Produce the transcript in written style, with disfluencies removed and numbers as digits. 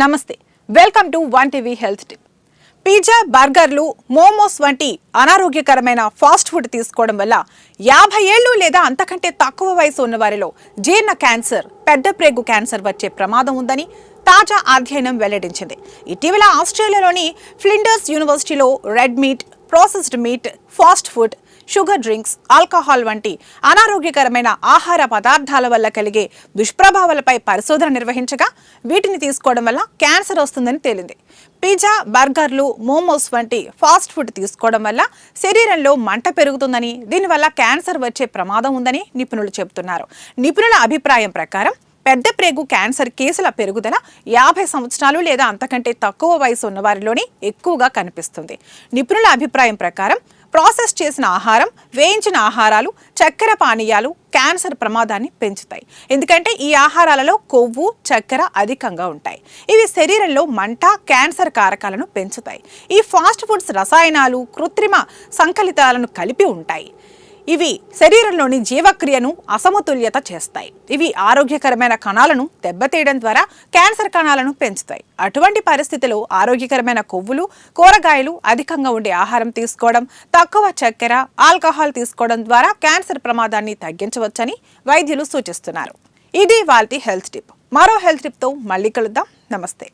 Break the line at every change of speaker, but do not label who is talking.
నమస్తే, welcome to one TV health tip. Pizza, బర్గర్లు, మోమోస్ వంటి అనారోగ్యకరమైన ఫాస్ట్ ఫుడ్ తీసుకోవడం వల్ల 50 ఏళ్లు లేదా అంతకంటే తక్కువ వయసు ఉన్న వారిలో జీర్ణ క్యాన్సర్, పెద్ద ప్రేగు క్యాన్సర్ వచ్చే ప్రమాదం ఉందని తాజా అధ్యయనం వెల్లడించింది. ఇటీవల ఆస్ట్రేలియాలోని ఫ్లిండర్స్ యూనివర్సిటీలో red meat, processed meet, fast food, sugar drinks, alcohol వంటి అనారోగ్యకరమైన ఆహార పదార్థాల వల్ల కలిగే దుష్ప్రభావాలపై పరిశోధన నిర్వహించగా వీటిని తీసుకోవడం వల్ల క్యాన్సర్ వస్తుందని తేలింది. పిజ్జా, బర్గర్లు, మోమోస్ వంటి ఫాస్ట్ ఫుడ్ తీసుకోవడం వల్ల శరీరంలో మంట పెరుగుతుందని, దీనివల్ల క్యాన్సర్ వచ్చే ప్రమాదం ఉందని నిపుణులు చెబుతున్నారు. నిపుణుల అభిప్రాయం ప్రకారం పెద్ద ప్రేగు క్యాన్సర్ కేసుల పెరుగుదల 50 సంవత్సరాలు లేదా అంతకంటే తక్కువ వయసు ఉన్న వారిలోనే ఎక్కువగా కనిపిస్తుంది. నిపుణుల అభిప్రాయం ప్రకారం ప్రాసెస్ చేసిన ఆహారం, వేయించిన ఆహారాలు, చక్కెర పానీయాలు క్యాన్సర్ ప్రమాదాన్ని పెంచుతాయి. ఎందుకంటే ఈ ఆహారాలలో కొవ్వు, చక్కెర అధికంగా ఉంటాయి. ఇవి శరీరంలో మంట, క్యాన్సర్ కారకాలను పెంచుతాయి. ఈ ఫాస్ట్ ఫుడ్స్ రసాయనాలు, కృత్రిమ సంకలితాలను కలిపి ఉంటాయి. ఇవి శరీరంలోని జీవక్రియను అసమతుల్యత చేస్తాయి. ఇవి ఆరోగ్యకరమైన కణాలను దెబ్బతీయడం ద్వారా క్యాన్సర్ కణాలను పెంచుతాయి. అటువంటి పరిస్థితిలో ఆరోగ్యకరమైన కొవ్వులు, కూరగాయలు అధికంగా ఉండే ఆహారం తీసుకోవడం, తక్కువ చక్కెర, ఆల్కహాల్ తీసుకోవడం ద్వారా క్యాన్సర్ ప్రమాదాన్ని తగ్గించవచ్చని వైద్యులు సూచిస్తున్నారు. ఇది వాల్టి హెల్త్ టిప్. మరో హెల్త్ టిప్తో మళ్ళీ కలుద్దాం. నమస్తే.